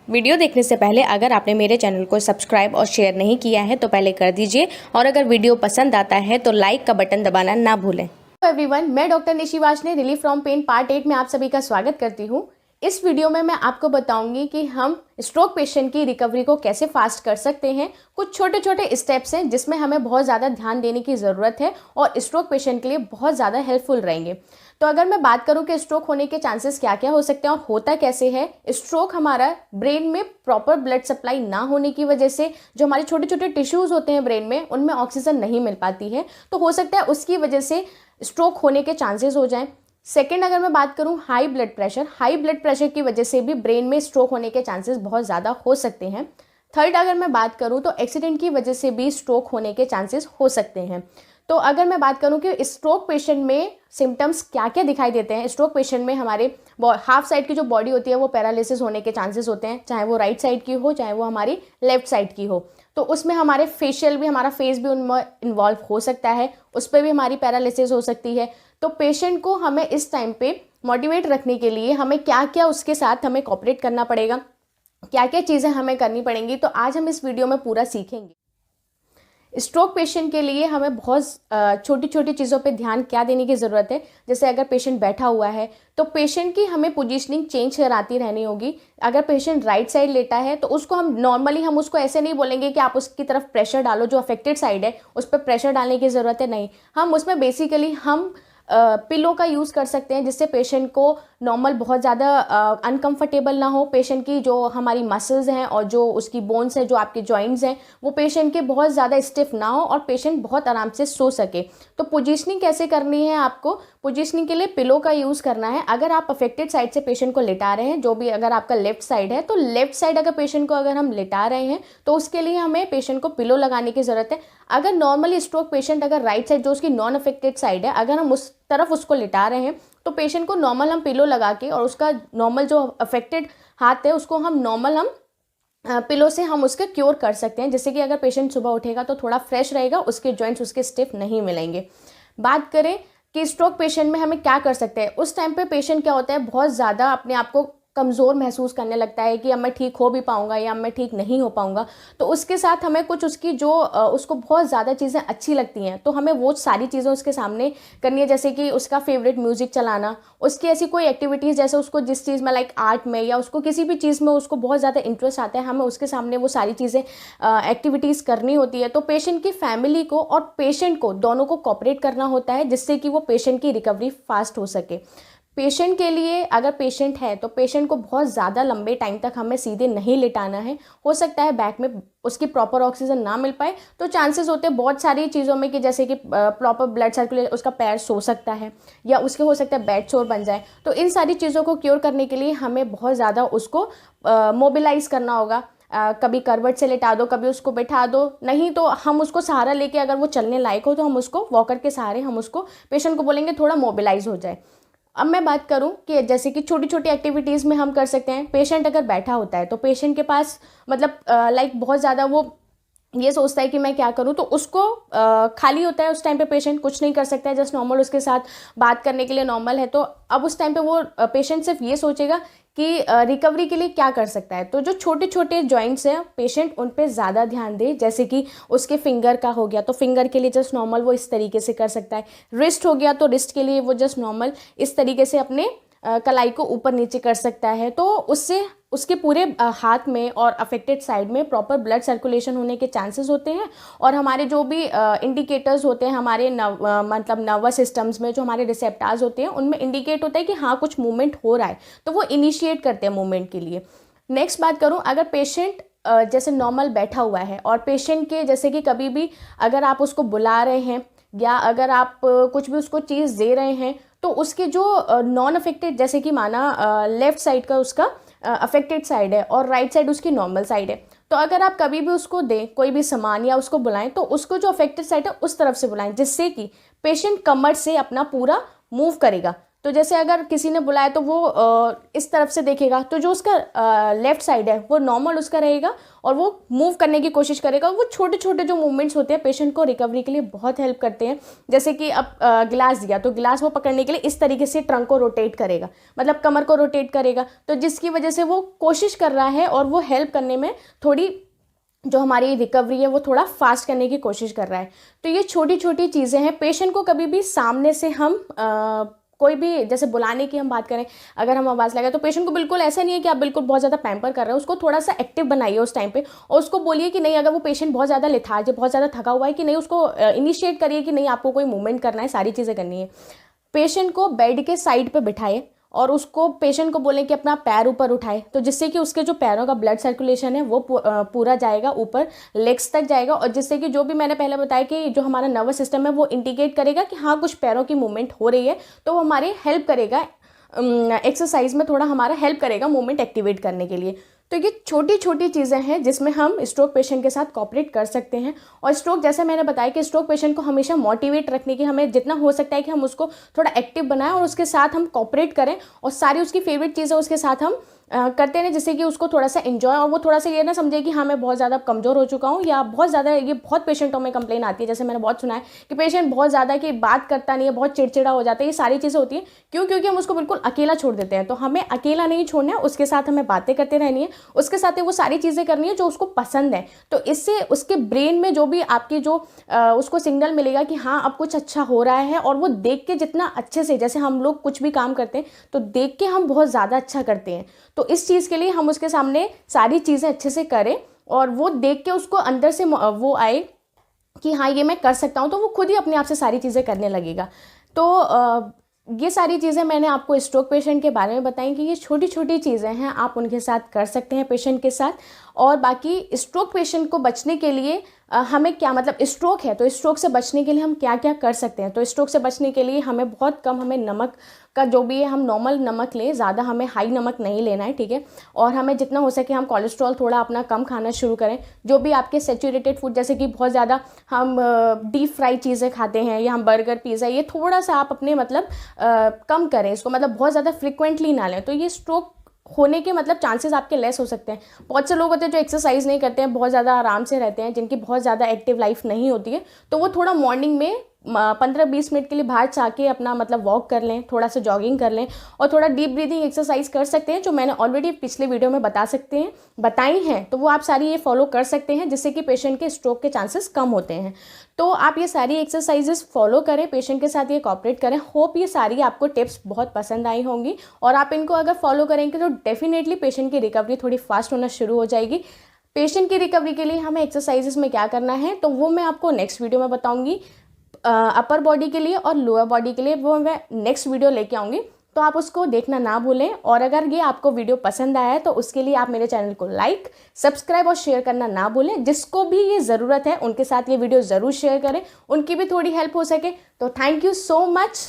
Video देखने से पहले अगर आपने मेरे चैनल को सब्सक्राइब और शेयर नहीं किया है तो पहले कर दीजिए और अगर वीडियो पसंद आता है तो लाइक का बटन दबाना ना भूलें। एवरीवन, मैं doctor Nishi Washne relief from pain part 8 में आप सभी का स्वागत करती हूँ। इस वीडियो में मैं आपको बताऊंगी कि हम स्ट्रोक पेशेंट की रिकवरी को कैसे फास्ट कर सकते हैं। कुछ छोटे छोटे स्टेप्स हैं जिसमें हमें बहुत ज़्यादा ध्यान देने की ज़रूरत है और स्ट्रोक पेशेंट के लिए बहुत ज़्यादा हेल्पफुल रहेंगे। तो अगर मैं बात करूं कि स्ट्रोक होने के चांसेस क्या क्या हो सकते हैं और होता कैसे है। स्ट्रोक हमारा ब्रेन में प्रॉपर ब्लड सप्लाई ना होने की वजह से जो हमारे छोटे छोटे टिश्यूज़ होते हैं ब्रेन में, उनमें ऑक्सीजन नहीं मिल पाती है, तो हो सकता है उसकी वजह से स्ट्रोक होने के चांसेस हो जाएं। सेकेंड, अगर मैं बात करूं हाई ब्लड प्रेशर की वजह से भी ब्रेन में स्ट्रोक होने के चांसेस बहुत ज़्यादा हो सकते हैं। थर्ड, अगर मैं बात करूं तो एक्सीडेंट की वजह से भी स्ट्रोक होने के चांसेस हो सकते हैं। तो अगर मैं बात करूं कि स्ट्रोक पेशेंट में सिम्टम्स क्या क्या दिखाई देते हैं, स्ट्रोक पेशेंट में हमारे हाफ साइड की जो बॉडी होती है वो पैरालिसिस होने के चांसेस होते हैं, चाहे वो राइट साइड की हो चाहे वो हमारी लेफ्ट साइड की हो। तो उसमें हमारे फेशियल भी, हमारा फेस भी उनमें इन्वॉल्व हो सकता है, उस पर भी हमारी पैरालिसिस हो सकती है। तो पेशेंट को हमें इस टाइम पे मोटिवेट रखने के लिए हमें क्या क्या उसके साथ हमें कोऑपरेट करना पड़ेगा, क्या क्या चीज़ें हमें करनी पड़ेंगी, तो आज हम इस वीडियो में पूरा सीखेंगे। स्ट्रोक पेशेंट के लिए हमें बहुत छोटी छोटी चीज़ों पे ध्यान क्या देने की ज़रूरत है। जैसे अगर पेशेंट बैठा हुआ है तो पेशेंट की हमें पोजीशनिंग चेंज कराती रहनी होगी। अगर पेशेंट राइट साइड लेटा है तो उसको हम उसको ऐसे नहीं बोलेंगे कि आप उसकी तरफ प्रेशर डालो, जो अफेक्टेड साइड है उस पर प्रेशर डालने की ज़रूरत है, नहीं। हम उसमें बेसिकली हम पिलो का यूज़ कर सकते हैं जिससे पेशेंट को नॉर्मल बहुत ज़्यादा अनकंफर्टेबल ना हो। पेशेंट की जो हमारी मसल्स हैं और जो उसकी बोन्स हैं, जो आपके जॉइंट्स हैं, वो पेशेंट के बहुत ज़्यादा स्टिफ ना हो और पेशेंट बहुत आराम से सो सके। तो पोजीशनिंग कैसे करनी है, आपको पोजीशनिंग के लिए पिलो का यूज़ करना है। अगर आप अफेक्टेड साइड से पेशेंट को लिटा रहे हैं, जो भी अगर आपका लेफ्ट साइड है तो लेफ्ट साइड अगर पेशेंट को अगर हम लिटा रहे हैं तो उसके लिए हमें पेशेंट को पिलो लगाने की ज़रूरत है। अगर नॉर्मली स्ट्रोक पेशेंट अगर राइट साइड जो उसकी नॉन अफेक्टेड साइड है, अगर हम उस तरफ उसको लिटा रहे हैं तो पेशेंट को नॉर्मल हम पिलो लगा के और उसका नॉर्मल जो अफेक्टेड हाथ है उसको हम पिलो से हम उसके क्योर कर सकते हैं, जिससे कि अगर पेशेंट सुबह उठेगा तो थोड़ा फ्रेश रहेगा, उसके जॉइंट्स उसके स्टिफ नहीं मिलेंगे। बात करें कि स्ट्रोक पेशेंट में हमें क्या कर सकते हैं, उस टाइम पे पेशेंट क्या होता है, बहुत ज़्यादा अपने आप को कमज़ोर महसूस करने लगता है कि अब मैं ठीक हो भी पाऊँगा या मैं ठीक नहीं हो पाऊँगा। तो उसके साथ हमें कुछ उसकी जो उसको बहुत ज़्यादा चीज़ें अच्छी लगती हैं तो हमें वो सारी चीज़ें उसके सामने करनी है। जैसे कि उसका फेवरेट म्यूज़िक चलाना, उसकी ऐसी कोई एक्टिविटीज़, जैसे उसको जिस चीज़ में लाइक आर्ट में या उसको किसी भी चीज़ में उसको बहुत ज़्यादा इंटरेस्ट आता है, हमें उसके सामने वो सारी चीज़ें एक्टिविटीज़ करनी होती है। तो पेशेंट की फैमिली को और पेशेंट को दोनों को कोऑपरेट करना होता है जिससे कि वो पेशेंट की रिकवरी फास्ट हो सके। पेशेंट के लिए, अगर पेशेंट है तो पेशेंट को बहुत ज़्यादा लंबे टाइम तक हमें सीधे नहीं लिटाना है। हो सकता है बैक में उसकी प्रॉपर ऑक्सीजन ना मिल पाए तो चांसेस होते हैं बहुत सारी चीज़ों में कि जैसे कि प्रॉपर ब्लड सर्कुलेशन, उसका पैर सो सकता है या उसके हो सकता है बैड सोर बन जाए। तो इन सारी चीज़ों को क्योर करने के लिए हमें बहुत ज़्यादा उसको मोबिलाइज करना होगा। कभी करवट से लिटा दो, कभी उसको बैठा दो, नहीं तो हम उसको सहारा लेके, अगर वो चलने लायक हो तो हम उसको वॉकर के सहारे हम उसको पेशेंट को बोलेंगे थोड़ा मोबिलाइज हो जाए। अब मैं बात करूं कि जैसे कि छोटी छोटी एक्टिविटीज़ में हम कर सकते हैं। पेशेंट अगर बैठा होता है तो पेशेंट के पास मतलब लाइक बहुत ज़्यादा वो ये सोचता है कि मैं क्या करूं, तो उसको खाली होता है उस टाइम पे पेशेंट कुछ नहीं कर सकता है, जस्ट नॉर्मल उसके साथ बात करने के लिए नॉर्मल है। तो अब उस टाइम पे वो पेशेंट सिर्फ ये सोचेगा कि रिकवरी के लिए क्या कर सकता है। तो जो छोटे छोटे जॉइंट्स हैं पेशेंट उन पे ज़्यादा ध्यान दे, जैसे कि उसके फिंगर का हो गया तो फिंगर के लिए जस्ट नॉर्मल वो इस तरीके से कर सकता है। रिस्ट हो गया तो रिस्ट के लिए वो जस्ट नॉर्मल इस तरीके से अपने कलाई को ऊपर नीचे कर सकता है। तो उससे उसके पूरे हाथ में और अफेक्टेड साइड में प्रॉपर ब्लड सर्कुलेशन होने के चांसेस होते हैं और हमारे जो भी इंडिकेटर्स होते हैं हमारे मतलब नर्वस सिस्टम्स में, जो हमारे रिसेप्टर्स होते हैं उनमें इंडिकेट होता है कि हाँ कुछ मूवमेंट हो रहा है, तो वो इनिशिएट करते हैं मूवमेंट के लिए। नेक्स्ट बात करूँ, अगर पेशेंट जैसे नॉर्मल बैठा हुआ है और पेशेंट के जैसे कि कभी भी अगर आप उसको बुला रहे हैं या अगर आप कुछ भी उसको चीज़ दे रहे हैं तो उसके जो नॉन अफेक्टेड, जैसे कि माना लेफ्ट साइड का उसका अफेक्टेड साइड है और राइट साइड उसकी नॉर्मल साइड है, तो अगर आप कभी भी उसको दें कोई भी सामान या उसको बुलाएं तो उसको जो अफेक्टेड साइड है उस तरफ से बुलाएं, जिससे कि पेशेंट कमर से अपना पूरा मूव करेगा। तो जैसे अगर किसी ने बुलाया तो वो इस तरफ से देखेगा, तो जो उसका लेफ्ट साइड है वो नॉर्मल उसका रहेगा और वो मूव करने की कोशिश करेगा। वो छोटे छोटे जो मूवमेंट्स होते हैं पेशेंट को रिकवरी के लिए बहुत हेल्प करते हैं। जैसे कि अब गिलास दिया तो गिलास वो पकड़ने के लिए इस तरीके से ट्रंक को रोटेट करेगा, मतलब कमर को रोटेट करेगा, तो जिसकी वजह से वो कोशिश कर रहा है और वो हेल्प करने में थोड़ी जो हमारी रिकवरी है वो थोड़ा फास्ट करने की कोशिश कर रहा है। तो ये छोटी छोटी चीज़ें हैं। पेशेंट को कभी भी सामने से हम कोई भी जैसे बुलाने की हम बात करें, अगर हम आवाज़ लगाए तो पेशेंट को बिल्कुल ऐसा नहीं है कि आप बिल्कुल बहुत ज़्यादा पैम्पर कर रहे हो, उसको थोड़ा सा एक्टिव बनाइए उस टाइम पे और उसको बोलिए कि नहीं, अगर वो पेशेंट बहुत ज़्यादा लेथार्जिक, बहुत ज़्यादा थका हुआ है कि नहीं, उसको इनिशिएट करिए कि नहीं आपको कोई मूवमेंट करना है, सारी चीज़ें करनी है। पेशेंट को बेड के साइड पे बिठाए और उसको पेशेंट को बोलें कि अपना पैर ऊपर उठाए, तो जिससे कि उसके जो पैरों का ब्लड सर्कुलेशन है वो पूरा जाएगा, ऊपर लेग्स तक जाएगा, और जिससे कि जो भी मैंने पहले बताया कि जो हमारा नर्वस सिस्टम है वो इंडिकेट करेगा कि हाँ कुछ पैरों की मूवमेंट हो रही है, तो वो हमारे हेल्प करेगा, एक्सरसाइज में थोड़ा हमारा हेल्प करेगा मूवमेंट एक्टिवेट करने के लिए। तो ये छोटी छोटी चीज़ें हैं जिसमें हम स्ट्रोक पेशेंट के साथ कोऑपरेट कर सकते हैं। और स्ट्रोक, जैसे मैंने बताया कि स्ट्रोक पेशेंट को हमेशा मोटिवेट रखने की, हमें जितना हो सकता है कि हम उसको थोड़ा एक्टिव बनाएं और उसके साथ हम कोऑपरेट करें और सारी उसकी फेवरेट चीज़ें उसके साथ हम करते हैं, जिससे कि उसको थोड़ा सा एंजॉय, और वो थोड़ा सा ये ना समझे कि हाँ मैं बहुत ज़्यादा कमज़ोर हो चुका हूँ, या बहुत ज़्यादा, ये बहुत पेशेंटों में कंप्लेन आती है, जैसे मैंने बहुत सुना है कि पेशेंट बहुत ज़्यादा कि बात करता नहीं है, बहुत चिड़चिड़ा हो जाता है। ये सारी चीज़ें होती हैं क्यों? क्योंकि हम उसको बिल्कुल अकेला छोड़ देते हैं। तो हमें अकेला नहीं छोड़ना है, उसके साथ हमें बातें करते रहनी है, उसके साथ वो सारी चीज़ें करनी है जो उसको पसंद है। तो इससे उसके ब्रेन में जो भी आपकी जो उसको सिग्नल मिलेगा कि हाँ अब कुछ अच्छा हो रहा है, और वो देख के जितना अच्छे से, जैसे हम लोग कुछ भी काम करते हैं तो देख के हम बहुत ज़्यादा अच्छा करते हैं, तो इस चीज़ के लिए हम उसके सामने सारी चीज़ें अच्छे से करें और वो देख के उसको अंदर से वो आए कि हाँ ये मैं कर सकता हूँ, तो वो खुद ही अपने आप से सारी चीज़ें करने लगेगा। तो ये सारी चीज़ें मैंने आपको स्ट्रोक पेशेंट के बारे में बताई कि ये छोटी छोटी चीज़ें हैं, आप उनके साथ कर सकते हैं पेशेंट के साथ। और बाकी स्ट्रोक पेशेंट को बचने के लिए हमें क्या, मतलब स्ट्रोक है तो स्ट्रोक से बचने के लिए हम क्या क्या कर सकते हैं। तो स्ट्रोक से बचने के लिए हमें बहुत कम, हमें नमक का जो भी है हम नॉर्मल नमक लें, ज़्यादा हमें हाई नमक नहीं लेना है, ठीक है। और हमें जितना हो सके हम कोलेस्ट्रॉल थोड़ा अपना कम खाना शुरू करें। जो भी आपके सैचुरेटेड फूड, जैसे कि बहुत ज़्यादा हम डीप फ्राई चीज़ें खाते हैं या हम बर्गर पिज़्ज़ा, ये थोड़ा सा आप अपने मतलब कम करें इसको, मतलब बहुत ज़्यादा फ्रिक्वेंटली ना लें, तो ये स्ट्रोक होने के मतलब चांसेस आपके लेस हो सकते हैं। बहुत से लोग होते हैं जो एक्सरसाइज नहीं करते हैं, बहुत ज़्यादा आराम से रहते हैं, जिनकी बहुत ज़्यादा एक्टिव लाइफ नहीं होती है, तो वो थोड़ा मॉर्निंग में 15-20 मिनट के लिए बाहर जाके अपना मतलब वॉक कर लें, थोड़ा सा जॉगिंग कर लें और थोड़ा डीप ब्रीदिंग एक्सरसाइज कर सकते हैं, जो मैंने ऑलरेडी पिछले वीडियो में बताई हैं, तो वो आप सारी ये फॉलो कर सकते हैं, जिससे कि पेशेंट के स्ट्रोक के चांसेस कम होते हैं। तो आप ये सारी एक्सरसाइजेस फॉलो करें, पेशेंट के साथ ये कोऑपरेट करें। होप ये सारी आपको टिप्स बहुत पसंद आई होंगी और आप इनको अगर फॉलो करेंगे तो डेफिनेटली पेशेंट की रिकवरी थोड़ी फास्ट होना शुरू हो जाएगी। पेशेंट की रिकवरी के लिए हमें एक्सरसाइजेस में क्या करना है तो वो मैं आपको नेक्स्ट वीडियो में बताऊंगी। अपर बॉडी के लिए और लोअर बॉडी के लिए वो मैं नेक्स्ट वीडियो लेके आऊँगी, तो आप उसको देखना ना भूलें। और अगर ये आपको वीडियो पसंद आया है तो उसके लिए आप मेरे चैनल को लाइक, सब्सक्राइब और शेयर करना ना भूलें। जिसको भी ये ज़रूरत है उनके साथ ये वीडियो ज़रूर शेयर करें, उनकी भी थोड़ी हेल्प हो सके। तो थैंक यू सो मच।